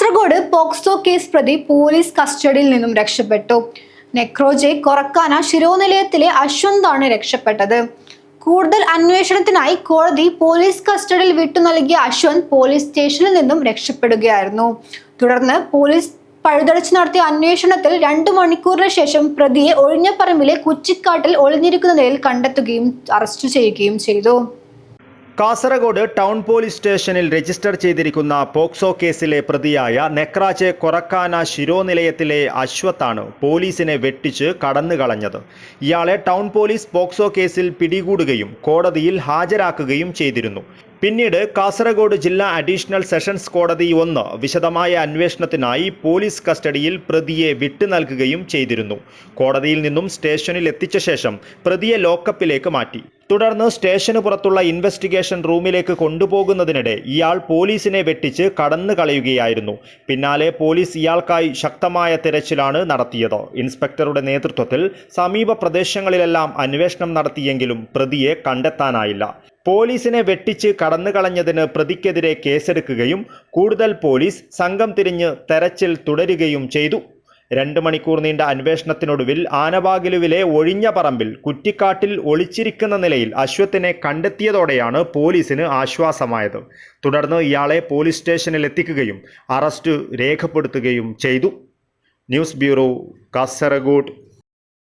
Kasaragod POCSO case പ്രതി police കസ്റ്റഡിയിൽ നിന്നും രക്ഷപ്പെട്ടു. നെക്രോജെ കൊറക്കാന ശിരോനിലയത്തിലെ അശ്വന്താണ് രക്ഷപ്പെട്ടത്. കൂടുതൽ അന്വേഷണത്തിനായി കോടതി പോലീസ് കസ്റ്റഡിയിൽ വിട്ടു നൽകിയ അശ്വന്ത് പോലീസ് സ്റ്റേഷനിൽ നിന്നും രക്ഷപ്പെടുകയായിരുന്നു. തുടർന്ന് പോലീസ് പഴുതടച്ച് നടത്തിയ അന്വേഷണത്തിൽ 2 മണിക്കൂറിന് ശേഷം പ്രതിയെ ഒഴിഞ്ഞപ്പറമ്പിലെ കുച്ചിക്കാട്ടിൽ ഒളിഞ്ഞിരിക്കുന്ന നിലയിൽ കണ്ടെത്തുകയും അറസ്റ്റ് ചെയ്യുകയും ചെയ്തു. കാസർഗോഡ് ടൗൺ പോലീസ് സ്റ്റേഷനിൽ രജിസ്റ്റർ ചെയ്തിരിക്കുന്ന പോക്സോ കേസിലെ പ്രതിയായ നെക്രാജെ കൊറക്കാന ശിരോനിലയത്തിലെ അശ്വത്താണ് പോലീസിനെ വെട്ടിച്ച് കടന്നുകളഞ്ഞത്. ഇയാളെ ടൗൺ പോലീസ് പോക്സോ കേസിൽ പിടികൂടുകയും കോടതിയിൽ ഹാജരാക്കുകയും ചെയ്തിരുന്നു. പിന്നീട് കാസർഗോഡ് ജില്ലാ അഡീഷണൽ സെഷൻസ് കോടതി 1 വിശദമായ അന്വേഷണത്തിനായി പോലീസ് കസ്റ്റഡിയിൽ പ്രതിയെ വിട്ടു നൽകുകയും ചെയ്തിരുന്നു. കോടതിയിൽ നിന്നും സ്റ്റേഷനിൽ എത്തിച്ച ശേഷം പ്രതിയെ ലോക്കപ്പിലേക്ക് മാറ്റി. തുടർന്ന് സ്റ്റേഷന് പുറത്തുള്ള ഇൻവെസ്റ്റിഗേഷൻ റൂമിലേക്ക് കൊണ്ടുപോകുന്നതിനിടെ ഇയാൾ പോലീസിനെ വെട്ടിച്ച് കടന്നു കളയുകയായിരുന്നു. പിന്നാലെ പോലീസ് ഇയാൾക്കായി ശക്തമായ തിരച്ചിലാണ് നടത്തിയത്. ഇൻസ്പെക്ടറുടെ നേതൃത്വത്തിൽ സമീപ പ്രദേശങ്ങളിലെല്ലാം അന്വേഷണം നടത്തിയെങ്കിലും പ്രതിയെ കണ്ടെത്താനായില്ല. പോലീസിനെ വെട്ടിച്ച് കടന്നുകളഞ്ഞതിന് പ്രതിക്കെതിരെ കേസെടുക്കുകയും കൂടുതൽ പോലീസ് സംഘം തിരിഞ്ഞ് തെരച്ചിൽ തുടരുകയും ചെയ്തു. 2 മണിക്കൂർ നീണ്ട അന്വേഷണത്തിനൊടുവിൽ ആനവാകിലുവിലെ ഒഴിഞ്ഞ പറമ്പിൽ കുറ്റിക്കാട്ടിൽ ഒളിച്ചിരിക്കുന്ന നിലയിൽ അശ്വത്തിനെ കണ്ടെത്തിയതോടെയാണ് പോലീസിന് ആശ്വാസമായത്. തുടർന്ന് ഇയാളെ പോലീസ് സ്റ്റേഷനിൽ എത്തിക്കുകയും അറസ്റ്റ് രേഖപ്പെടുത്തുകയും ചെയ്തു. News bureau, Kasaragod.